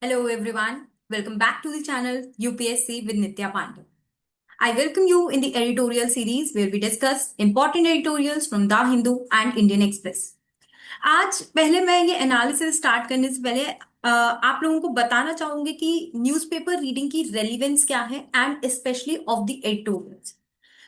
Hello everyone, welcome back to the channel UPSC with Nitya Pandey. I welcome you in the editorial series where we discuss important editorials from The Hindu and Indian Express. आज पहले मैं ये analysis start करने से पहले आप लोगों को बताना चाहूंगी कि न्यूज़पेपर रीडिंग की रेलिवेंस क्या है and specially of the editorials.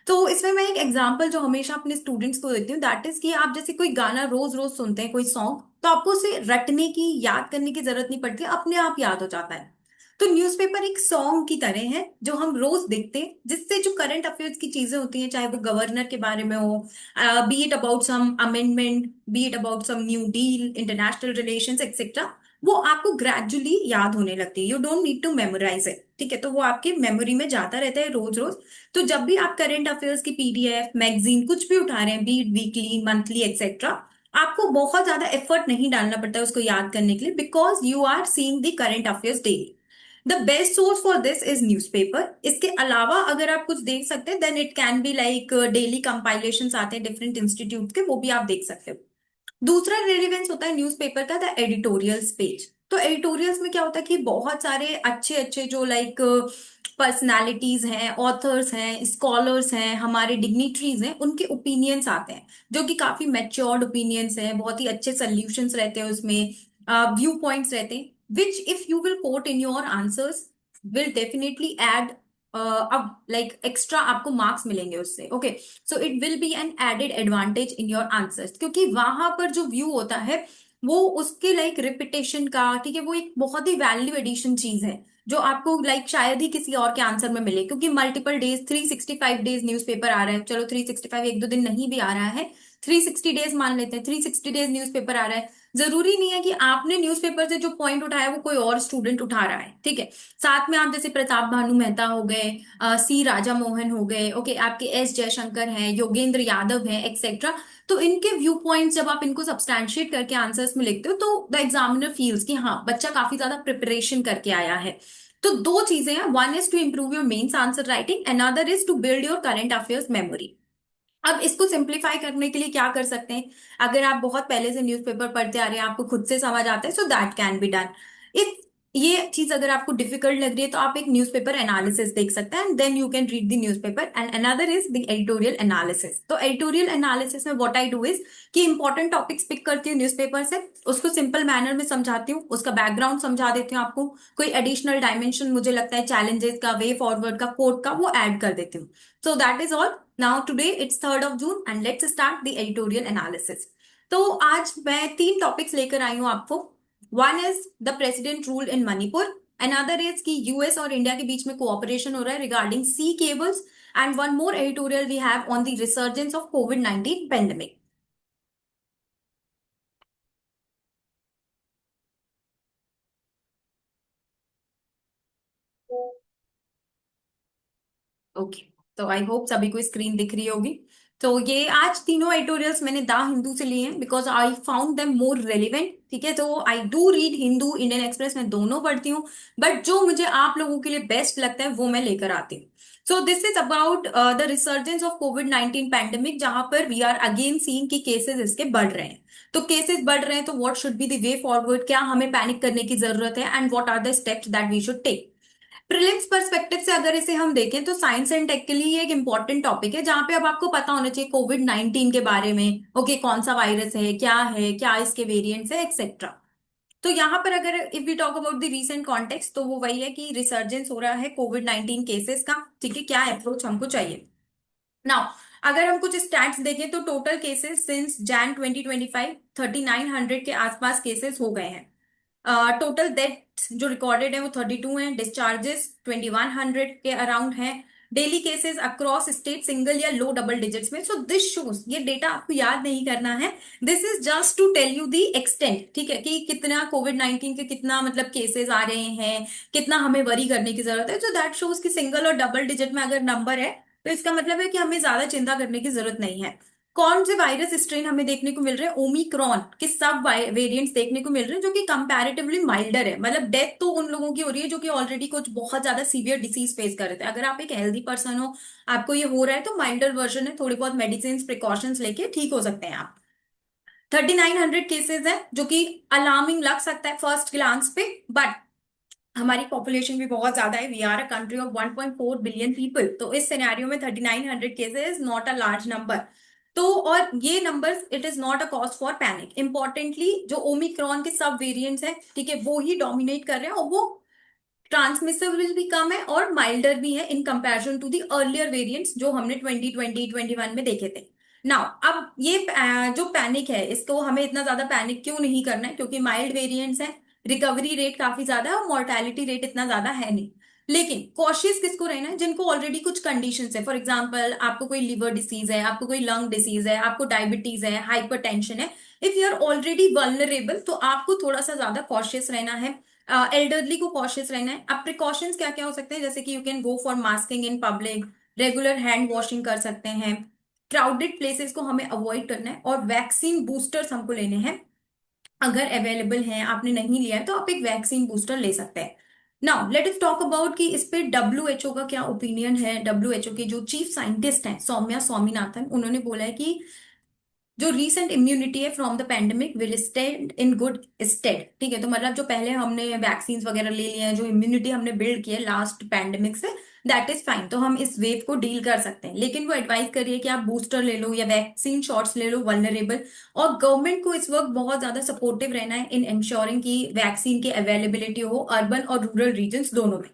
तो इसमें मैं एक एग्जांपल जो हमेशा अपने स्टूडेंट्स को देती हूँ दैट इज कि आप जैसे कोई गाना रोज रोज सुनते हैं कोई सॉन्ग तो आपको उसे रटने की याद करने की जरूरत नहीं पड़ती, अपने आप याद हो जाता है। तो न्यूज़पेपर एक सॉन्ग की तरह है जो हम रोज देखते हैं, जिससे जो करंट अफेयर्स की चीजें होती हैं, चाहे वो गवर्नर के बारे में हो, be it about some amendment, be it about some new deal, international relations etcetera, वो आपको ग्रेजुअली याद होने लगती है। You don't need to memorize it, ठीक है? तो वो आपकी मेमोरी में जाता रहता है रोज रोज। तो जब भी आप करंट अफेयर्स की पीडीएफ मैगजीन कुछ भी उठा रहे हैं, B it weekly monthly etcetera, आपको बहुत ज्यादा एफर्ट नहीं डालना पड़ता है उसको याद करने के लिए, because you are seeing the current affairs daily. The best source for this is newspaper. इसके अलावा अगर आप कुछ देख सकते हैं then it can be like daily compilations आते हैं डिफरेंट इंस्टीट्यूट के, वो भी आप देख सकते हो। दूसरा रेलिवेंस होता है न्यूज़पेपर का द एडिटोरियल्स पेज। तो एडिटोरियल्स में क्या होता है कि बहुत सारे अच्छे अच्छे जो लाइक पर्सनालिटीज हैं, ऑथर्स हैं, स्कॉलर्स हैं, हमारे डिग्निटरीज हैं, उनके ओपिनियंस आते हैं जो कि काफी मैच्योर्ड ओपिनियंस हैं, बहुत ही अच्छे सोल्यूशंस रहते हैं उसमें, व्यू पॉइंट्स रहते हैं, which if you will quote in your answers will definitely add अब लाइक एक्स्ट्रा आपको मार्क्स मिलेंगे उससे। Okay, so it will be an added advantage in your answers, क्योंकि वहां पर जो व्यू होता है वो उसके लाइक रिपीटेशन का, ठीक है, वो एक बहुत ही वैल्यू एडिशन चीज है जो आपको लाइक शायद ही किसी और के आंसर में मिले, क्योंकि मल्टीपल डेज 365 डेज न्यूज़पेपर आ रहा है। चलो 365 एक दो दिन नहीं भी आ रहा है, 360 डेज मान लेते हैं, 360 डेज न्यूज़पेपर आ रहा है। जरूरी नहीं है कि आपने न्यूज़पेपर से जो पॉइंट उठाया वो कोई और स्टूडेंट उठा रहा है, ठीक है? साथ में आप जैसे प्रताप भानु मेहता हो गए, सी राजा मोहन हो गए, ओके, आपके एस जयशंकर हैं, योगेंद्र यादव हैं, एक्सेट्रा। तो इनके व्यू पॉइंट्स जब आप इनको सब्सटैंशिएट करके आंसर्स में लिखते हो तो द एग्जामिनर फील्स कि हाँ बच्चा काफी ज्यादा प्रिपरेशन करके आया है। तो दो चीजें हैं, one is to improve your mains answer writing, another is to build your current affairs memory. अब इसको सिंप्लीफाई करने के लिए क्या कर सकते हैं? अगर आप बहुत पहले से न्यूज़पेपर पढ़ते आ रहे हैं, आपको खुद से समझ आता है, so that can be done. If ये चीज अगर आपको डिफिकल्ट लग रही है तो आप एक न्यूज़पेपर एनालिसिस देख सकते हैं, and then you can read the newspaper, and another is the editorial analysis. तो एडिटोरियल एनालिसिस में व्हाट आई डू इज कि इंपॉर्टेंट टॉपिक्स पिक करती हूँ न्यूज़पेपर से, उसको सिंपल मैनर में समझाती हूँ, उसका बैकग्राउंड समझा देती हूँ आपको, कोई एडिशनल डायमेंशन मुझे लगता है चैलेंजेस का, वे फॉरवर्ड का, कोड का, वो ऐड कर देती हूँ। So that is all. Now today it's 3rd of June and let's start the editorial analysis. तो आज मैं तीन टॉपिक्स लेकर आई हूं आपको। One is the president rule in Manipur, another is कि यूएस और इंडिया के बीच में कोऑपरेशन हो रहा है regarding sea cables, and one more editorial we have on the resurgence of कोविड-19 पेंडेमिक। ओके, तो आई होप सभी को स्क्रीन दिख रही होगी। तो ये आज तीनों एडिटोरियल्स मैंने द हिंदू से लिए हैं because I found them more relevant, ठीक है? तो I do read Hindu, Indian express, मैं दोनों पढ़ती हूँ, बट जो मुझे आप लोगों के लिए बेस्ट लगता है वो मैं लेकर आती हूँ। So this is about the resurgence of covid pandemic, जहां पर वी आर अगेन सीइंग कि केसेस इसके बढ़ रहे हैं। तो केसेस बढ़ रहे हैं तो what should be the way forward, क्या हमें पैनिक करने की जरूरत है, and what are the steps that we should take. Prelims perspective से अगर इसे हम देखें तो साइंस एंड टेक के लिए ये एक इंपॉर्टेंट टॉपिक है, जहां पे अब आपको पता होना चाहिए कोविड-19 के बारे में, ओके, कौन सा वायरस है, क्या इसके वेरिएंट्स है, एक्सेट्रा। तो यहाँ पर अगर if we talk about the recent context तो वो वही है कि रिसर्जेंस हो रहा है कोविड-19 केसेस का, ठीक है? क्या अप्रोच हमको चाहिए नाउ? अगर हम कुछ स्टैट्स देखें तो टोटल केसेस सिंस जैन 2025 3900 के आसपास केसेस हो गए हैं। टोटल डेथ जो रिकॉर्डेड है वो 32 है, डिस्चार्जेस 2100 के अराउंड है, daily cases across state single या लो डबल डिजिट्स में। सो दिस शोज, ये डेटा आपको याद नहीं करना है, this is just to tell you the extent, ठीक है, कि कितना कोविड-19 के कितना मतलब केसेस आ रहे हैं, कितना हमें वरी करने की जरूरत है। सो दैट शोज कि सिंगल और डबल डिजिट में अगर नंबर है तो इसका मतलब है कि हमें ज्यादा चिंता करने की जरूरत नहीं है। कौन से वायरस स्ट्रेन हमें देखने को मिल रहे हैं? ओमिक्रॉन के सब वेरिएंट्स देखने को मिल रहे हैं जो कि कंपैरेटिवली माइल्डर है, मतलब डेथ तो उन लोगों की हो रही है जो कि ऑलरेडी कुछ बहुत ज्यादा सीवियर डिसीज फेस कर रहे थे। अगर आप एक हेल्दी पर्सन हो, आपको ये हो रहा है, तो माइल्डर वर्जन है, थोड़ी बहुत मेडिसिन प्रिकॉशंस लेके ठीक हो सकते हैं आप। 3900 केसेस है जो कि अलार्मिंग लग सकता है फर्स्ट ग्लांस पे, बट हमारी पॉपुलेशन भी बहुत ज्यादा है, we are a country of 1.4 billion people, तो इस सिनेरियो में 3900 cases is not a large number. तो और ये numbers, it is not a cause for panic. Importantly जो ओमिक्रॉन के सब वेरिएंट्स हैं, ठीक है, वो ही डोमिनेट कर रहे हैं, और वो ट्रांसमिसिबल भी कम है और माइल्डर भी है in comparison to the earlier variants जो हमने 2020 21 में देखे थे। नाउ अब ये जो पैनिक है, इसको हमें इतना ज्यादा पैनिक क्यों नहीं करना है, क्योंकि माइल्ड वेरिएंट्स हैं, रिकवरी रेट काफी ज्यादा है और मोर्टेलिटी रेट इतना ज्यादा है नहीं। लेकिन कॉशियस किसको रहना है, जिनको ऑलरेडी कुछ कंडीशंस है। फॉर एग्जांपल, आपको कोई लिवर डिसीज है, आपको कोई लंग डिसीज है, आपको डायबिटीज है, हाइपरटेंशन है, if you are already vulnerable, तो आपको थोड़ा सा ज्यादा कॉशियस रहना है। एल्डरली को कॉशियस रहना है। अब प्रिकॉशंस क्या क्या हो सकते हैं, जैसे कि you can go for masking in public, regular hand washing कर सकते हैं, क्राउडेड प्लेसेस को हमें अवॉइड करना है, और वैक्सीन बूस्टर्स हमको लेने हैं। अगर अवेलेबल है, आपने नहीं लिया है, तो आप एक वैक्सीन बूस्टर ले सकते हैं। Now let us talk about कि इस पे डब्ल्यूएचओ का क्या ओपिनियन है। डब्ल्यूएचओ के जो चीफ साइंटिस्ट हैं सौम्या स्वामीनाथन, उन्होंने बोला है कि जो रीसेंट इम्यूनिटी है from the pandemic will stead in good stead. ठीक है, तो मतलब जो पहले हमने वैक्सीन वगैरह ले लिए हैं, जो इम्यूनिटी हमने बिल्ड की है लास्ट पेंडेमिक से, दैट इज फाइन, तो हम इस वेव को डील कर सकते हैं। लेकिन वो एडवाइस करिए कि आप बूस्टर ले लो या वैक्सीन शॉट्स ले लो वल्नरेबल। और गवर्नमेंट को इस वक्त बहुत ज्यादा सपोर्टिव रहना है इन इंश्योरिंग की वैक्सीन की अवेलेबिलिटी हो अर्बन और रूरल रीजन दोनों में।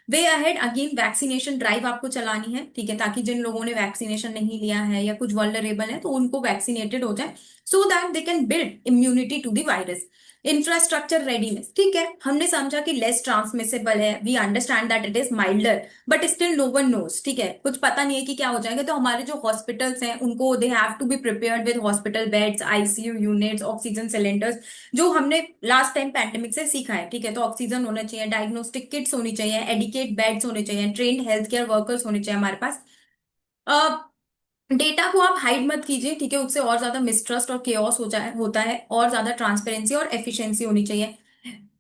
Way ahead again vaccination drive आपको चलानी है, ठीक है, ताकि जिन लोगों ने वैक्सीनेशन नहीं लिया है या कुछ वल्नरेबल है, तो उनको वैक्सीनेटेड हो जाए, so that they can build immunity to the virus. Infrastructure readiness, ठीक है, हमने समझा कि लेस ट्रांसमिसेबल है, we understand that it is milder, but still no one knows, ठीक है, कुछ पता नहीं है कि क्या हो जाएगा। तो हमारे जो हॉस्पिटल्स हैं, उनको they have to be prepared with hospital beds, ICU units, oxygen cylinders, जो हमने लास्ट टाइम पैंडेमिक से सीखा है। ठीक है, तो ऑक्सीजन होना चाहिए, डायग्नोस्टिक किट्स होनी चाहिए, एडिकेट बेड्स होने चाहिए, ट्रेन्ड हेल्थ केयर वर्कर्स होने चाहिए हमारे पास। डेटा को आप हाइड मत कीजिए, ठीक है, उससे और ज्यादा मिसट्रस्ट और केओस हो जाए होता है, और ज्यादा ट्रांसपेरेंसी और एफिशिएंसी होनी चाहिए।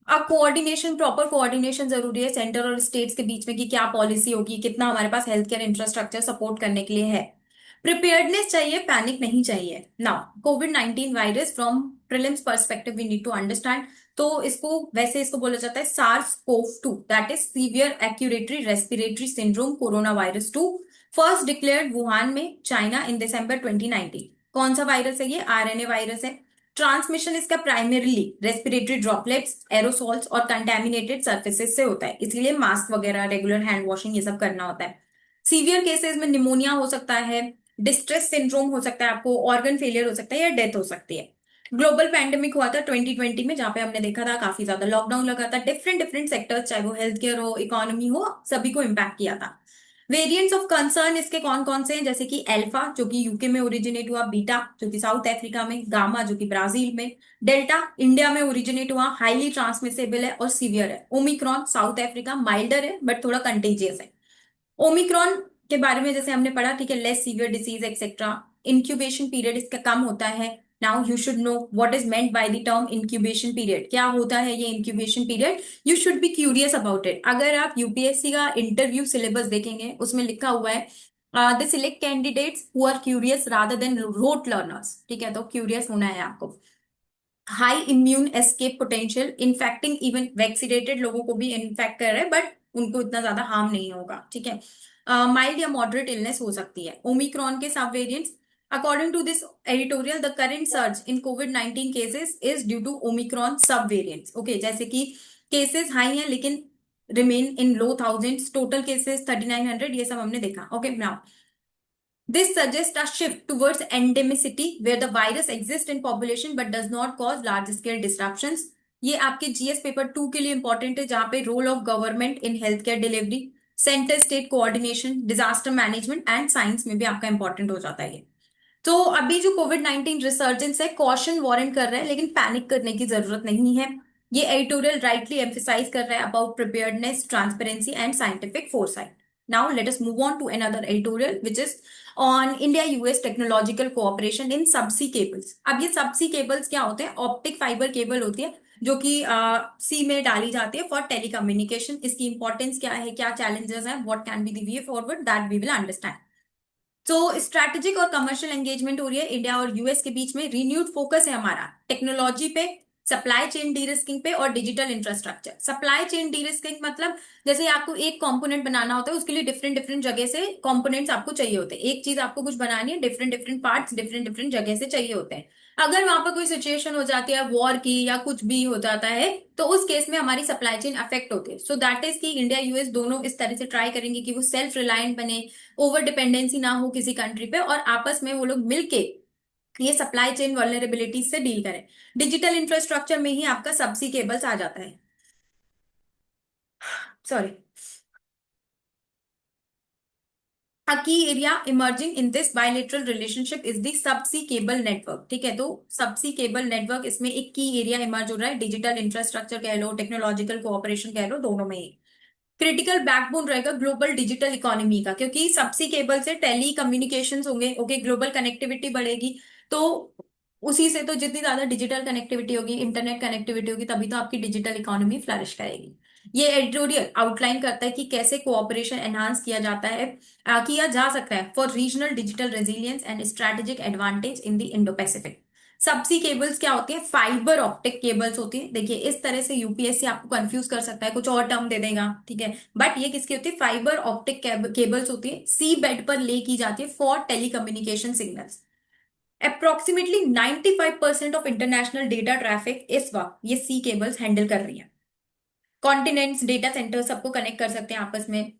अब कोऑर्डिनेशन, प्रॉपर कोऑर्डिनेशन जरूरी है सेंटर और स्टेट्स के बीच में, कि क्या पॉलिसी होगी, कितना हमारे पास हेल्थ केयर इंफ्रास्ट्रक्चर सपोर्ट करने के लिए है। प्रिपेयर्डनेस चाहिए, पैनिक नहीं चाहिए। Now covid 19 virus from prelims perspective we need to understand. तो इसको वैसे इसको बोला जाता है SARS CoV 2, that is severe acute respiratory syndrome corona virus 2। First declared Wuhan में, चाइना, इन दिसंबर 2019। कौन सा वायरस है ये? आरएनए वायरस है। ट्रांसमिशन इसका प्राइमरीली रेस्पिरेटरी ड्रॉपलेट्स, एरोसॉल्स और कंटेमिनेटेड सर्फेसेस से होता है, इसीलिए मास्क वगैरह, रेगुलर हैंड वॉशिंग, ये सब करना होता है। सीवियर केसेस में निमोनिया हो सकता है, डिस्ट्रेस सिंड्रोम हो सकता है, आपको ऑर्गन फेलियर हो सकता है, या डेथ हो सकती है। ग्लोबल पैंडेमिक हुआ था 2020 में, जहां पे हमने देखा था काफी ज्यादा लॉकडाउन लगा था, डिफरेंट डिफरेंट सेक्टर्स, चाहे वो हेल्थ केयर हो, इकोनॉमी हो, सभी को इम्पैक्ट किया था। वेरिएंट्स ऑफ कंसर्न इसके कौन कौन से हैं, जैसे कि अल्फा जो कि यूके में ओरिजिनेट हुआ, बीटा जो कि साउथ अफ्रीका में, गामा जो कि ब्राजील में, डेल्टा इंडिया में ओरिजिनेट हुआ, हाईली ट्रांसमिसेबल है और सीवियर है। ओमिक्रॉन साउथ अफ्रीका, माइल्डर है बट थोड़ा कंटेजियस है। ओमिक्रॉन के बारे में जैसे हमने पढ़ा, ठीक है, less severe disease etcetera. Incubation period इसका कम होता है। Now you should know what is meant by the term incubation period, क्या होता है ये incubation period. You should be curious about it. अगर आप यूपीएससी का इंटरव्यू सिलेबस देखेंगे, उसमें लिखा हुआ है the select candidates who are curious rather than rote learners, ठीक है, तो क्यूरियस होना है आपको। High immune escape potential, infecting even vaccinated लोगों को भी इन्फेक्ट कर रहे हैं, बट उनको इतना ज्यादा हार्म नहीं होगा, ठीक है। माइल्ड या मॉडरेट इलनेस हो सकती है। ओमिक्रॉन के सब variants, according to this editorial, the current surge in Covid 19 cases is due to Omicron sub variants. Okay, जैसे कि केसेस हाई हैं लेकिन remain in low thousands, total cases 3900, ये सब हमने देखा। Okay, now this suggests a shift towards endemicity where the virus exists in population but does not cause large scale disruptions. ये आपके जीएस पेपर 2 के लिए इंपॉर्टेंट है, जहां पे role of government in health care delivery, center state coordination, disaster management and science में भी आपका इंपॉर्टेंट हो जाता है ये। तो अभी जो कोविड 19 रिसर्जेंस है, कॉशन वारंट कर रहा है, लेकिन पैनिक करने की जरूरत नहीं है। ये एडिटोरियल राइटली एम्फेसाइज कर रहा है about preparedness, transparency and scientific foresight. Now let us move on to another editorial which is on India US technological cooperation in subsea cables. अब ये सबसी केबल्स क्या होते हैं? ऑप्टिक फाइबर केबल होती है, जो कि सी में डाली जाती है फॉर टेलीकम्युनिकेशन। इसकी इंपॉर्टेंस क्या है, क्या चैलेंजेस हैं, what can be the way forward, that we will understand. तो स्ट्रैटेजिक और कमर्शियल एंगेजमेंट हो रही है इंडिया और यूएस के बीच में, रिन्यूड फोकस है हमारा टेक्नोलॉजी पे, सप्लाई चेन डी रिस्किंग पे और digital infrastructure. Supply chain D risking मतलब जैसे आपको एक कंपोनेंट बनाना होता है, उसके लिए डिफरेंट डिफरेंट जगह से कंपोनेंट्स आपको चाहिए होते हैं। एक चीज आपको कुछ बनानी है, different different parts different different जगह से चाहिए होते हैं। अगर वहां पर कोई सिचुएशन हो जाती है वॉर की या कुछ भी हो जाता है, तो उस केस में हमारी सप्लाई चेन अफेक्ट होती है। सो दैट इज कि इंडिया यूएस दोनों इस तरह से ट्राई करेंगे कि वो सेल्फ रिलायंट बने, ओवर डिपेंडेंसी ना हो किसी कंट्री पे, और आपस में वो लोग मिलके ये सप्लाई चेन वल्नरेबिलिटी से डील करें। डिजिटल इंफ्रास्ट्रक्चर में ही आपका सबसी केबल्स आ जाता है। Sorry. A key area emerging in this bilateral relationship is the subsea cable network। ठीक है, तो सबसी केबल नेटवर्क इसमें एक की एरिया इमर्ज हो रहा है। डिजिटल इंफ्रास्ट्रक्चर कह लो, टेक्नोलॉजिकल कोऑपरेशन कह लो, दोनों में ही क्रिटिकल बैकबोन रहेगा ग्लोबल डिजिटल इकोनॉमी का, क्योंकि सबसी केबल से टेली कम्युनिकेशन होंगे। ओके, ग्लोबल कनेक्टिविटी बढ़ेगी, तो उसी से तो जितनी ज्यादा डिजिटल कनेक्टिविटी होगी, इंटरनेट कनेक्टिविटी होगी, तभी तो आपकी डिजिटल इकोनॉमी फ्लरिश करेगी। ये एडिटोरियल आउटलाइन करता है कि कैसे कोऑपरेशन एनहांस किया जाता है, किया जा सकता है for regional digital resilience and strategic advantage in the Indo Pacific. Subsea cables क्या होती है? फाइबर ऑप्टिक केबल्स होती है। देखिए, इस तरह से यूपीएससी आपको कंफ्यूज कर सकता है, कुछ और टर्म दे देगा, ठीक है, बट ये किसकी होती है? फाइबर ऑप्टिक केबल्स होती है, सी बेड पर ले की जाती है for telecommunication signals. Approximately 95% of international data traffic इस वक्त ये सी केबल्स हैंडल कर रही है। कॉन्टिनेंट्स, डेटा सेंटर सबको कनेक्ट कर सकते हैं आपस में।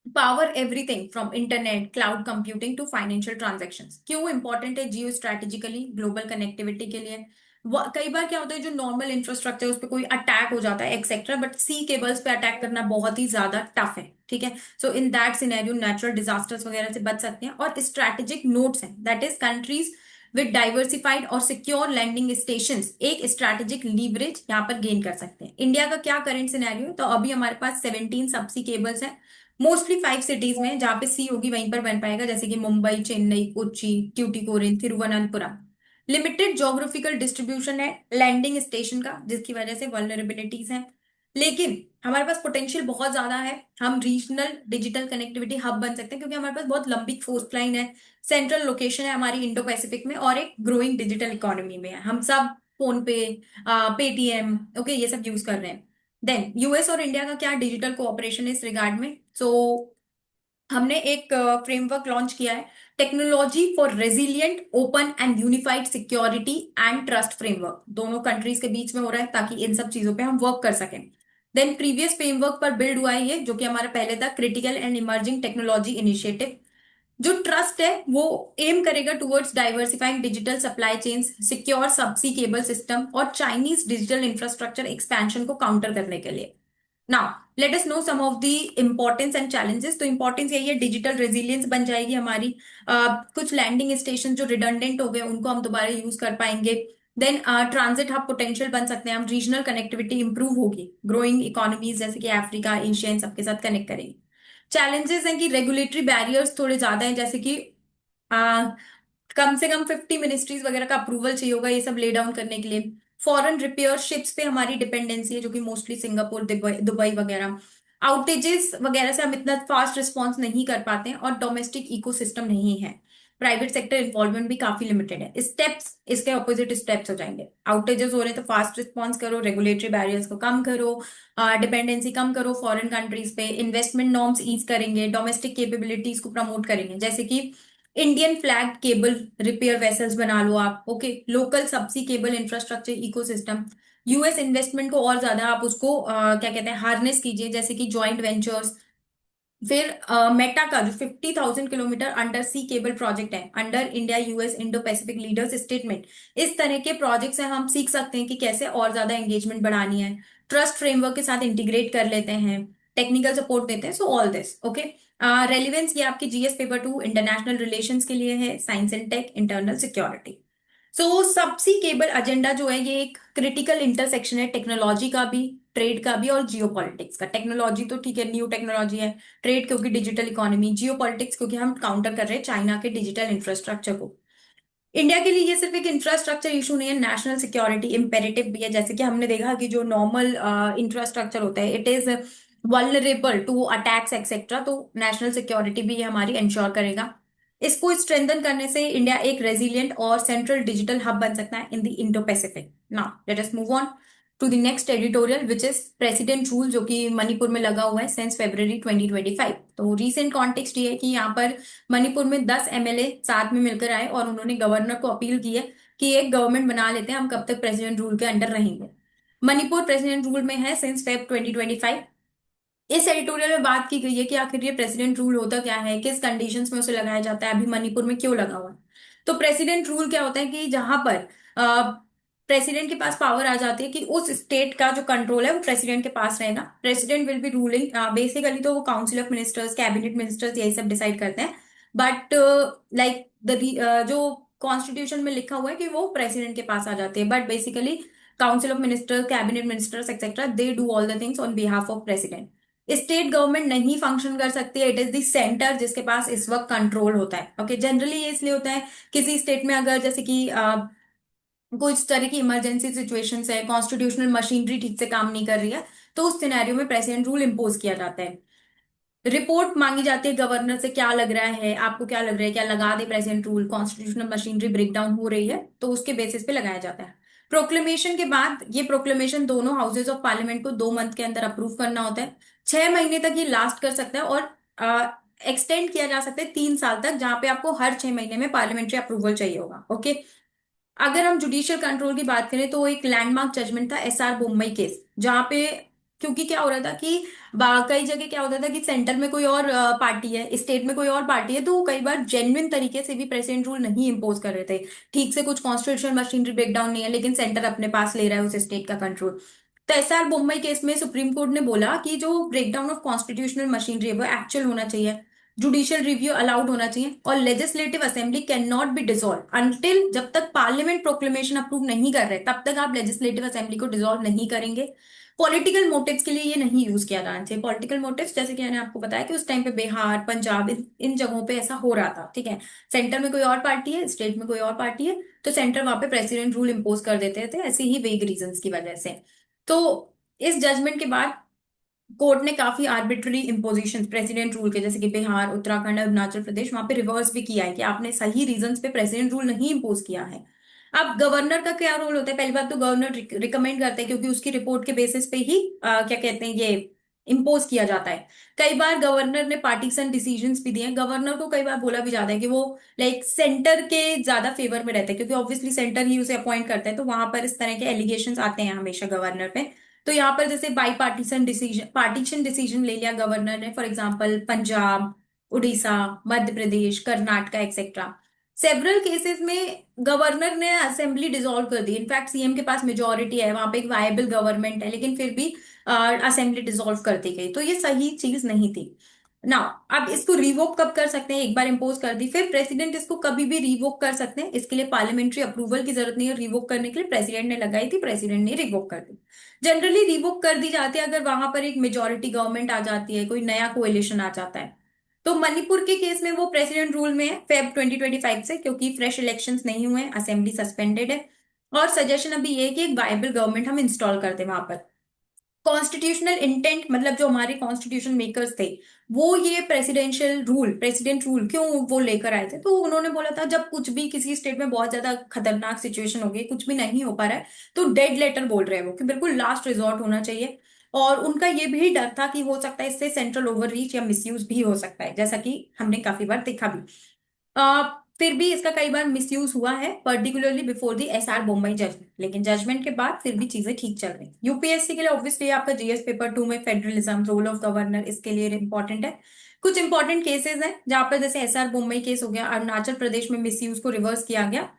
Power everything from internet, cloud computing to financial transactions. क्यों इंपॉर्टेंट है जियो स्ट्रैटेजिकली ग्लोबल कनेक्टिविटी के लिए? कई बार क्या होता है, जो नॉर्मल इंफ्रास्ट्रक्चर उस पर कोई अटैक हो जाता है एक्सेट्रा, बट सी केबल्स पे अटैक करना बहुत ही ज्यादा टफ है। ठीक है, so in that scenario natural disasters वगैरह से बच सकते हैं। और स्ट्रैटेजिक नोड्स हैं, that is countries with diversified और सिक्योर लैंडिंग स्टेशन एक स्ट्रैटेजिक लीवरेज यहाँ पर गेन कर सकते हैं। इंडिया का क्या करेंट सिनेरियो है? तो अभी हमारे पास 17 सबसी केबल्स हैं, मोस्टली 5 सिटीज में, जहां पे सी होगी वहीं पर बन पाएगा, जैसे कि Mumbai, Chennai, Kochi, Tuticorin, Thiruvananthapuram. Limited geographical distribution है लैंडिंग स्टेशन का, जिसकी वजह से वल्नरेबिलिटीज हैं, लेकिन हमारे पास पोटेंशियल बहुत ज्यादा है। हम रीजनल डिजिटल कनेक्टिविटी हब बन सकते हैं, क्योंकि हमारे पास बहुत लंबी कोस्ट लाइन है, सेंट्रल लोकेशन है हमारी इंडो पैसिफिक में, और एक ग्रोइंग डिजिटल इकोनॉमी में है। हम सब फोन पे, पेटीएम, ओके, ये सब यूज कर रहे हैं। देन यूएस और इंडिया का क्या डिजिटल कोऑपरेशन इस रिगार्ड में? सो हमने एक फ्रेमवर्क लॉन्च किया है, technology for resilient open and unified security and trust framework. दोनों कंट्रीज के बीच में हो रहा है, ताकि इन सब चीजों पे हम वर्क कर सकें। देन प्रीवियस फ्रेमवर्क पर बिल्ड हुआ है ये, जो कि हमारा पहले था critical and emerging technology initiative. जो ट्रस्ट है वो एम करेगा towards diversifying digital supply chains, secure subsea cable system और चाइनीज डिजिटल इंफ्रास्ट्रक्चर एक्सपेंशन को काउंटर करने के लिए। Now let us know some of the importance and challenges. तो इंपॉर्टेंस यही है, डिजिटल रेजिलियंस बन जाएगी हमारी। कुछ लैंडिंग स्टेशन जो रिडंडेंट हो गए उनको हम दोबारा यूज कर पाएंगे। देन ट्रांजिट हब पोटेंशियल बन सकते हैं हम, रीजनल कनेक्टिविटी इंप्रूव होगी, ग्रोइंग इकोनॉमीज जैसे कि अफ्रीका, एशिया, इन सबके साथ कनेक्ट करेंगे। चैलेंजेस हैं कि रेगुलेटरी बैरियर्स थोड़े ज्यादा हैं, जैसे कि कम से कम 50 मिनिस्ट्रीज वगैरह का अप्रूवल चाहिए होगा ये सब ले डाउन करने के लिए। फॉरेन रिपेयर शिप्स पे हमारी डिपेंडेंसी है, जो कि मोस्टली सिंगापुर, दुबई दुबई वगैरह। आउटेजेस वगैरह से हम इतना फास्ट रिस्पॉन्स नहीं कर पाते हैं, और डोमेस्टिक इकोसिस्टम नहीं है। प्राइवेट सेक्टर इन्वॉल्वमेंट भी काफी लिमिटेड है। स्टेप्स इसके ऑपोजिट स्टेप्स हो जाएंगे। आउटेजेस हो रहे हैं तो फास्ट रिस्पॉन्स करो, रेगुलेटरी बैरियर्स को कम करो, डिपेंडेंसी कम करो फॉरेन कंट्रीज पे, इन्वेस्टमेंट नॉर्म्स ईज करेंगे, डोमेस्टिक कैपेबिलिटीज को प्रमोट करेंगे, जैसे कि Indian flag cable repair vessels बना लो आप। Okay, local subsea cable infrastructure ecosystem. US investment को और ज्यादा आप उसको क्या कहते हैं, हार्नेस कीजिए, जैसे कि जॉइंट वेंचर्स। फिर मेटा का जो 50,000 kilometre under sea cable project है, under India US Indo Pacific leaders statement, इस तरह के प्रोजेक्ट से हम सीख सकते हैं कि कैसे और ज्यादा एंगेजमेंट बढ़ानी है। ट्रस्ट फ्रेमवर्क के साथ इंटीग्रेट कर लेते हैं, टेक्निकल सपोर्ट देते हैं। So all this okay. Relevance ये आपकी जीएस पेपर 2 इंटरनेशनल रिलेशंस के लिए है, science and tech, internal security. So subsea cable agenda जो है ये एक क्रिटिकल इंटरसेक्शन है, टेक्नोलॉजी का भी, ट्रेड का भी, और जियो पॉलिटिक्स का। टेक्नोलॉजी तो ठीक है, न्यू टेक्नोलॉजी है। ट्रेड क्योंकि डिजिटल इकोनॉमी, जियो पॉलिटिक्स क्योंकि हम काउंटर कर रहे हैं चाइना के डिजिटल इंफ्रास्ट्रक्चर को। इंडिया के लिए ये सिर्फ एक इंफ्रास्ट्रक्चर इशू नहीं है, नेशनल सिक्योरिटी इम्पेरेटिव भी है। जैसे कि हमने देखा कि जो नॉर्मल इंफ्रास्ट्रक्चर होता है, it is vulnerable to attacks etcetera, तो नेशनल सिक्योरिटी भी ये हमारी इंश्योर करेगा। इसको स्ट्रेंथन करने से इंडिया एक रेजिलियंट और सेंट्रल डिजिटल हब बन सकता है in the Indo Pacific. Now let us move on to the next editorial which is president rule, जो कि मणिपुर में लगा हुआ है सिंस February 2025। तो रीसेंट कॉन्टेक्स्ट ये है कि यहाँ पर मणिपुर में 10 MLA साथ में मिलकर आए और उन्होंने गवर्नर को अपील की है कि एक गवर्नमेंट बना लेते हैं, हम कब तक प्रेसिडेंट रूल के अंडर रहेंगे। मणिपुर प्रेसिडेंट रूल में है सिंस Feb 2025। इस एडिटोरियल में बात की गई है कि आखिर ये प्रेसिडेंट रूल होता क्या है, किस कंडीशंस में उसे लगाया जाता है, अभी मणिपुर में क्यों लगा हुआ है। तो प्रेसिडेंट रूल क्या होता है कि जहां पर प्रेसिडेंट के पास पावर आ जाती है कि उस स्टेट का जो कंट्रोल है वो प्रेसिडेंट के पास रहेगा। President will be ruling, basically तो वो council of ministers, cabinet ministers यही सब डिसाइड करते हैं। बट लाइक द जो कॉन्स्टिट्यूशन में लिखा हुआ है कि वो प्रेसिडेंट के पास आ जाती है, but basically council of ministers, cabinet ministers etcetera, they do all the things on behalf of president. State government नहीं फंक्शन कर सकती है, इट इज द सेंटर जिसके पास इस वक्त कंट्रोल होता है। ओके, जनरली ये इसलिए होता है किसी स्टेट में अगर जैसे कि कोई इस तरह की इमरजेंसी सिचुएशंस है, कॉन्स्टिट्यूशनल मशीनरी ठीक से काम नहीं कर रही है, तो उस सिनेरियो में प्रेसिडेंट रूल इम्पोज किया जाता है। रिपोर्ट मांगी जाती है गवर्नर से, क्या लग रहा है आपको, क्या लग रहा है, क्या लगा दे president rule, constitutional machinery breakdown हो रही है, तो उसके बेसिस पे लगाया जाता है। प्रोक्लेमेशन के बाद ये प्रोक्लेमेशन दोनों हाउसेज ऑफ पार्लियामेंट को 2 मंथ के अंदर अप्रूव करना होता है। 6 महीने तक ये लास्ट कर सकता है और एक्सटेंड किया जा सकता है 3 साल तक, जहां पे आपको हर 6 महीने में पार्लियामेंट्री अप्रूवल चाहिए होगा। ओके, अगर हम जुडिशियल कंट्रोल की बात करें तो एक लैंडमार्क जजमेंट था SR बोम्मई केस, जहां पे क्योंकि क्या हो रहा था कि कई जगह क्या होता था कि सेंटर में कोई और पार्टी है, स्टेट में कोई और पार्टी है, तो वो कई बार जेन्युइन तरीके से भी प्रेसिडेंट रूल नहीं इम्पोज कर रहे थे। ठीक से कुछ कॉन्स्टिट्यूशनल मशीनरी ब्रेकडाउन नहीं है, लेकिन सेंटर अपने पास ले रहा है उस स्टेट का कंट्रोल। तो SR बोम्मई केस में सुप्रीम कोर्ट ने बोला कि जो ब्रेकडाउन ऑफ कॉन्स्टिट्यूशनल मशीनरी है वो एक्चुअल होना चाहिए, जुडिशियल रिव्यू अलाउड होना चाहिए, और legislative assembly can not be dissolve until, जब तक पार्लियामेंट प्रोक्लेमेशन अप्रूव नहीं कर रहे तब तक आप लेजिस्लेटिव असेंबली को डिसॉल्व नहीं करेंगे। पॉलिटिकल मोटिव्स के लिए ये नहीं यूज किया जाना चाहिए। पॉलिटिकल मोटिव्स जैसे कि मैंने आपको बताया कि उस टाइम पे बिहार, पंजाब, इन जगहों पे ऐसा हो रहा था। ठीक है, सेंटर में कोई और पार्टी है, स्टेट में कोई और पार्टी है, तो सेंटर वहां पे प्रेसिडेंट रूल इम्पोज कर देते थे, ऐसे ही वेग रीजंस की वजह से। तो इस जजमेंट के बाद कोर्ट ने काफी आर्बिट्ररी इम्पोजिशन प्रेसिडेंट रूल के, जैसे कि बिहार, उत्तराखंड, अरुणाचल प्रदेश, वहां पे रिवर्स भी किया है कि आपने सही रीजंस पे प्रेसिडेंट रूल नहीं इम्पोज किया है। अब गवर्नर का क्या रोल होता है? पहली बात तो गवर्नर रिकमेंड करते हैं, क्योंकि उसकी रिपोर्ट के बेसिस पे ही क्या कहते हैं ये इम्पोज किया जाता है। कई बार गवर्नर ने पार्टीशन डिसीजंस भी दिए हैं। गवर्नर को कई बार बोला भी जाता है कि वो लाइक सेंटर के ज्यादा फेवर में रहते हैं, क्योंकि ऑब्वियसली सेंटर ही उसे अपॉइंट करता है, तो वहां पर इस तरह के एलिगेशन आते हैं हमेशा गवर्नर पे। तो यहाँ पर जैसे बाई पार्टीशन डिसीजन ले लिया गवर्नर ने, for example Punjab, Orissa, Madhya Pradesh, Karnataka etcetera. Several cases में गवर्नर ने असेंबली डिसॉल्व कर दी। इनफैक्ट सीएम के पास मेजोरिटी है, वहां पे एक वायबल गवर्नमेंट है, लेकिन फिर भी असेंबली डिसॉल्व कर दी गई, तो ये सही चीज नहीं थी। ना, अब इसको रिवोक कब कर सकते हैं? एक बार इम्पोज कर दी, फिर प्रेसिडेंट इसको कभी भी रिवोक कर सकते हैं। इसके लिए पार्लियामेंट्री अप्रूवल की जरूरत नहीं है रिवोक करने के लिए, प्रेसिडेंट ने लगाई थी, प्रेसिडेंट ने रिवोक कर दी। जनरली रिवोक कर दी जाती है अगर वहां पर एक मेजोरिटी गवर्नमेंट आ जाती है, कोई नया कोएलिशन आ जाता है। तो मणिपुर के केस में वो प्रेसिडेंट रूल में है फेब 2025 से, क्योंकि फ्रेश इलेक्शंस नहीं हुए, असेंबली सस्पेंडेड है, और सजेशन अभी ये है कि एक वायबल गवर्नमेंट हम इंस्टॉल कर दें वहां पर। कॉन्स्टिट्यूशनल इंटेंट मतलब जो हमारे कॉन्स्टिट्यूशन मेकर्स थे, वो ये प्रेसिडेंट रूल क्यों वो लेकर आए थे? तो उन्होंने बोला था जब कुछ भी किसी स्टेट में बहुत ज्यादा खतरनाक सिचुएशन हो गई, कुछ भी नहीं हो पा रहा है, तो डेड लेटर बोल रहे हैं वो, कि बिल्कुल लास्ट रिजॉर्ट होना चाहिए। और उनका ये भी डर था कि हो सकता है इससे सेंट्रल ओवर रीच या मिसयूज भी हो सकता है, जैसा कि हमने काफी बार देखा भी। फिर भी इसका कई बार मिसयूज हुआ है, particularly before the SR Bommai judgment, लेकिन जजमेंट के बाद फिर भी चीजें ठीक चल रही। यूपीएससी के लिए ऑब्वियसली आपका GS पेपर 2 में फेडरलिज्म, रोल ऑफ गवर्नर, इसके लिए इंपॉर्टेंट है। कुछ इंपॉर्टेंट केसेस हैं जहां पर जैसे SR बोम्बई केस हो गया, अरुणाचल प्रदेश में मिसयूज को रिवर्स किया गया।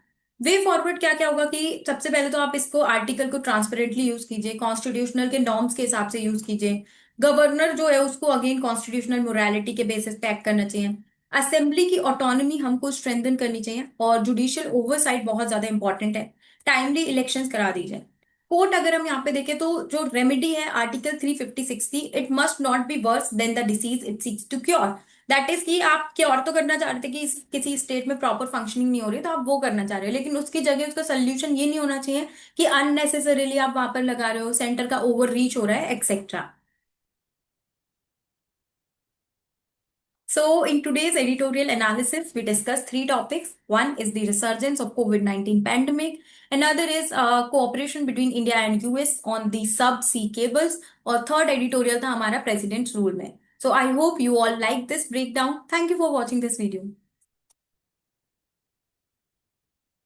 वे फॉरवर्ड क्या क्या होगा कि सबसे पहले तो आप इसको आर्टिकल को ट्रांसपेरेंटली यूज कीजिए, कॉन्स्टिट्यूशनल के नॉर्म्स के हिसाब से यूज कीजिए। गवर्नर जो है उसको अगेन कॉन्स्टिट्यूशनल मोरालिटी के बेसिस पे एक्ट करना चाहिए। असेंबली की ऑटोनॉमी हमको स्ट्रेंथन करनी चाहिए, और जुडिशियल ओवरसाइट बहुत ज्यादा इंपॉर्टेंट है। टाइमली इलेक्शंस करा दीजिए। कोर्ट अगर हम यहाँ पे देखें तो जो रेमेडी है आर्टिकल 350 की, it must not be worse than the disease it seeks to cure. दैट इज कि आप क्योर तो करना चाह रहे थे कि किसी स्टेट में प्रॉपर फंक्शनिंग नहीं हो रही, तो आप वो करना चाह रहे हो, लेकिन उसकी जगह उसका सोल्यूशन ये नहीं होना चाहिए कि अननेसेसरीली आप वहां पर लगा रहे हो, सेंटर का ओवर रीच हो रहा है etcetera. So, in today's editorial analysis, we discuss three topics. One is the resurgence of COVID-19 pandemic. Another is cooperation between India and US on the sub-sea cables. और third editorial था हमारा president's rule में. So I hope you all like this breakdown. Thank you for watching this video.